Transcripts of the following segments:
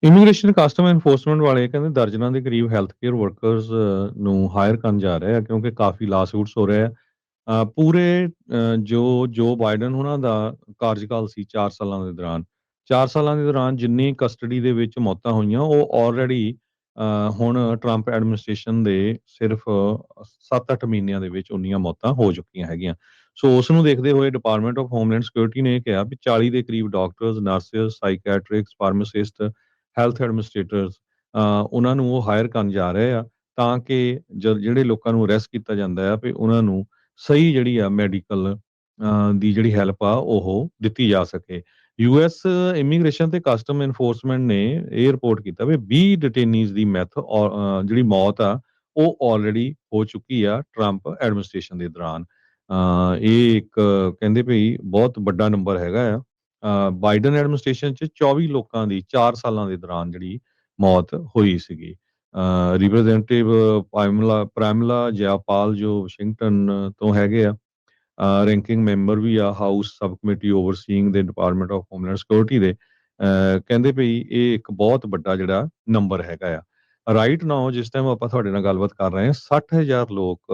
Immigration custom enforcement ਵਾਲੇ ਕਹਿੰਦੇ ਦਰਜਨਾਂ ਦੇ ਕਰੀਬ ਹੈਲਥ ਕੇਅਰ ਵਰਕਰਸ ਨੂੰ ਹਾਇਰ ਕਰਨ ਜਾ ਰਹੇ ਆ ਕਿਉਂਕਿ ਕਾਫੀ ਲਾਸੂਟਸ ਹੋ ਰਹੇ ਆ। ਪੂਰੇ ਜੋ ਬਾਈਡਨ ਉਹਨਾਂ ਦਾ ਕਾਰਜਕਾਲ ਸੀ 4 ਸਾਲਾਂ ਦੇ ਦੌਰਾਨ, 4 ਸਾਲਾਂ ਦੇ ਦੌਰਾਨ ਜਿੰਨੀ ਕਸਟਡੀ ਦੇ ਵਿੱਚ ਮੌਤਾਂ ਹੋਈਆਂ ਉਹ ਆਲਰੇਡੀ ਹੁਣ ਟਰੰਪ ਐਡਮਿਨਿਸਟ੍ਰੇਸ਼ਨ ਦੇ ਸਿਰਫ 7-8 ਮਹੀਨਿਆਂ ਦੇ ਵਿੱਚ ਉਨੀਆਂ ਮੌਤਾਂ ਹੋ ਚੁੱਕੀਆਂ ਹੈਗੀਆਂ। ਸੋ ਉਸ ਨੂੰ ਦੇਖਦੇ ਹੋਏ ਡਿਪਾਰਟਮੈਂਟ ਆਫ ਹੋਮਲੈਂਡ ਸਿਕਿਉਰਿਟੀ ਨੇ ਇਹ ਕਿਹਾ ਵੀ 40 ਦੇ ਕਰੀਬ ਡਾਕਟਰਸ, ਨਰਸਿਸ, ਸਾਈਕੈਟ੍ਰਿਕਸ, ਫਾਰਮਾਸਿਸਟ, ਹੈਲਥ ਐਡਮਿਨਿਸਟ੍ਰੇਟਰਸ ਉਹਨਾਂ ਨੂੰ ਉਹ ਹਾਇਰ ਕਰਨ ਜਾ ਰਹੇ ਆ ਤਾਂ ਕਿ ਜਿਹੜੇ ਲੋਕਾਂ ਨੂੰ ਅਰੈਸਟ ਕੀਤਾ ਜਾਂਦਾ ਆ ਵੀ ਉਹਨਾਂ ਨੂੰ ਸਹੀ ਜਿਹੜੀ ਆ ਮੈਡੀਕਲ ਦੀ ਜਿਹੜੀ ਹੈਲਪ ਆ ਉਹ ਦਿੱਤੀ ਜਾ ਸਕੇ। ਯੂਐਸ ਇਮੀਗ੍ਰੇਸ਼ਨ ਤੇ ਕਸਟਮ ਐਨਫੋਰਸਮੈਂਟ ਨੇ ਇਹ ਰਿਪੋਰਟ ਕੀਤਾ ਵੀ 20 ਡਿਟੇਨੀਜ਼ ਦੀ ਜਿਹੜੀ ਮੌਤ ਆ ਉਹ ਆਲਰੇਡੀ ਹੋ ਚੁੱਕੀ ਆ ਟਰੰਪ ਐਡਮਿਨਿਸਟ੍ਰੇਸ਼ਨ ਦੇ ਦੌਰਾਨ। ਇਹ ਇੱਕ ਕਹਿੰਦੇ ਭਈ ਬਹੁਤ ਵੱਡਾ ਨੰਬਰ ਹੈਗਾ ਆ। ਬਾਈਡਨ ਐਡਮਿਨਿਸਟ੍ਰੇਸ਼ਨ 'ਚ 24 ਲੋਕਾਂ ਦੀ 4 ਸਾਲਾਂ ਦੇ ਦੌਰਾਨ ਜਿਹੜੀ ਮੌਤ ਹੋਈ ਸੀਗੀ। ਰਿਪਰੈਜ਼ੈਂਟੇਟਿਵ ਪ੍ਰਾਇਮਲਾ ਜਯਪਾਲ ਜੋ ਵਾਸ਼ਿੰਗਟਨ ਤੋਂ ਹੈਗੇ ਆ, ਰੈਂਕਿੰਗ ਮੈਂਬਰ ਵੀ ਆ ਹਾਊਸ ਸਬ ਕਮੇਟੀ ਓਵਰਸੀਇੰਗ ਦੇ ਡਿਪਾਰਟਮੈਂਟ ਆਫ ਹੋਮਲੈਂਡ ਸਿਕਿਉਰਿਟੀ ਦੇ, ਕਹਿੰਦੇ ਭਈ ਇਹ ਇੱਕ ਬਹੁਤ ਵੱਡਾ ਜਿਹੜਾ ਨੰਬਰ ਹੈਗਾ ਆ। ਰਾਈਟ ਨਾਓ ਜਿਸ ਟਾਈਮ ਆਪਾਂ ਤੁਹਾਡੇ ਨਾਲ ਗੱਲਬਾਤ ਕਰ ਰਹੇ ਹਾਂ 60,000 ਲੋਕ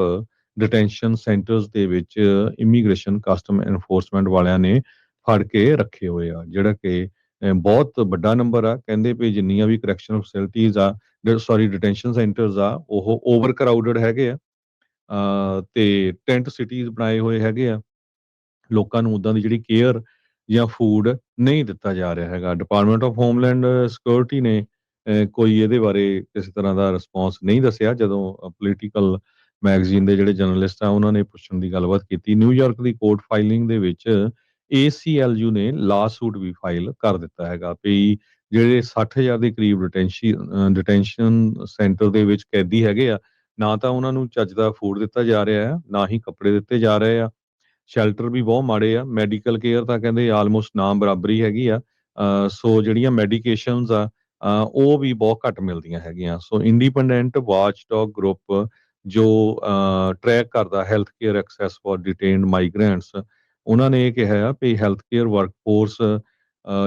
ਡਿਟੈਂਸ਼ਨ ਸੈਂਟਰਸ ਦੇ ਵਿੱਚ ਇਮੀਗ੍ਰੇਸ਼ਨ ਕਸਟਮ ਐਨਫੋਰਸਮੈਂਟ ਵਾਲਿਆਂ ਨੇ ਫੜ ਕੇ ਰੱਖੇ ਹੋਏ ਆ, ਜਿਹੜਾ ਕਿ ਬਹੁਤ ਵੱਡਾ ਨੰਬਰ ਆ। ਕਹਿੰਦੇ ਵੀ ਜਿੰਨੀਆਂ ਵੀ ਕਰੈਕਸ਼ਨਲ ਫੈਸਿਲਿਟੀਜ਼ ਆ, ਸੌਰੀ ਡਿਟੈਂਸ਼ਨ ਸੈਂਟਰਸ ਆ ਉਹ ਓਵਰ ਕਰਾਊਡਡ ਹੈਗੇ ਆ। ਤੇ ਟੈਂਟ ਸਿਟੀਜ਼ ਬਣਾਏ ਹੋਏ ਹੈਗੇ ਆ। ਲੋਕਾਂ ਨੂੰ ਉੱਦਾਂ ਦੀ ਜਿਹੜੀ ਕੇਅਰ ਜਾਂ ਫੂਡ ਨਹੀਂ ਦਿੱਤਾ ਜਾ ਰਿਹਾ ਹੈਗਾ। ਡਿਪਾਰਟਮੈਂਟ ਆਫ ਹੋਮਲੈਂਡ ਸਿਕਿਉਰਿਟੀ ਨੇ ਕੋਈ ਇਹਦੇ ਬਾਰੇ ਕਿਸੇ ਤਰ੍ਹਾਂ ਦਾ ਰਿਸਪੌਂਸ ਨਹੀਂ ਦੱਸਿਆ। ਜਦੋਂ ਪੋਲੀਟੀਕਲ ਮੈਗਜ਼ੀਨ ਦੇ ਜਿਹੜੇ ਜਰਨਲਿਸਟ ਆ ਉਹਨਾਂ ਨੇ ਪੁੱਛਣ ਦੀ ਗੱਲਬਾਤ ਕੀਤੀ। ਨਿਊਯਾਰਕ ਦੀ ਕੋਰਟ ਫਾਈਲਿੰਗ ਦੇ ਵਿੱਚ ACLU ਨੇ ਲਾਸੂਟ ਵੀ ਫਾਈਲ ਕਰ ਦਿੱਤਾ ਹੈਗਾ ਵੀ ਜਿਹੜੇ 60,000 ਦੇ ਕਰੀਬ ਡਿਟੈਂਸ਼ਨ ਸੈਂਟਰ ਦੇ ਵਿੱਚ ਕੈਦੀ ਹੈਗੇ ਆ, ਨਾ ਤਾਂ ਉਹਨਾਂ ਨੂੰ ਚੱਜ ਦਾ ਫੂਡ ਦਿੱਤਾ ਜਾ ਰਿਹਾ ਆ, ਨਾ ਹੀ ਕੱਪੜੇ ਦਿੱਤੇ ਜਾ ਰਹੇ ਆ। ਸ਼ੈਲਟਰ ਵੀ ਬਹੁਤ ਮਾੜੇ ਆ। ਮੈਡੀਕਲ ਕੇਅਰ ਤਾਂ ਕਹਿੰਦੇ ਆਲਮੋਸਟ ਨਾ ਬਰਾਬਰੀ ਹੈਗੀ ਆ। ਸੋ ਜਿਹੜੀਆਂ ਮੈਡੀਕੇਸ਼ਨਸ ਆ ਉਹ ਵੀ ਬਹੁਤ ਘੱਟ ਮਿਲਦੀਆਂ ਹੈਗੀਆਂ। ਸੋ ਇੰਡੀਪੈਂਡੈਂਟ ਵਾਚਡੌਗ ਗਰੁੱਪ ਜੋ ਟਰੈਕ ਕਰਦਾ health care access for detained migrants, ਉਹਨਾਂ ਨੇ ਇਹ ਕਿਹਾ ਆ ਵੀ ਹੈਲਥ ਕੇਅਰ ਵਰਕਫੋਰਸ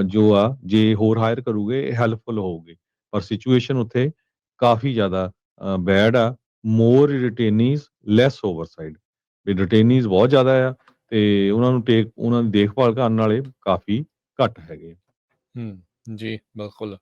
ਜੋ ਆ ਜੇ ਹੋਰ ਹਾਇਰ ਕਰੂਗੇ ਇਹ ਹੈਲਪਫੁਲ ਹੋਊਗੀ, ਪਰ ਸਿਚੁਏਸ਼ਨ ਉੱਥੇ ਕਾਫੀ ਜ਼ਿਆਦਾ ਬੈਡ ਆ। ਮੋਰ ਡਿਟੇਨੀਜ਼ ਲੈਸ ਓਵਰਸਾਈਡ, ਵੀ ਡਿਟੇਨੀਜ਼ ਬਹੁਤ ਜ਼ਿਆਦਾ ਆ ਤੇ ਉਹਨਾਂ ਦੀ ਦੇਖਭਾਲ ਕਰਨ ਵਾਲੇ ਕਾਫੀ ਘੱਟ ਹੈਗੇ। ਜੀ, ਬਿਲਕੁਲ।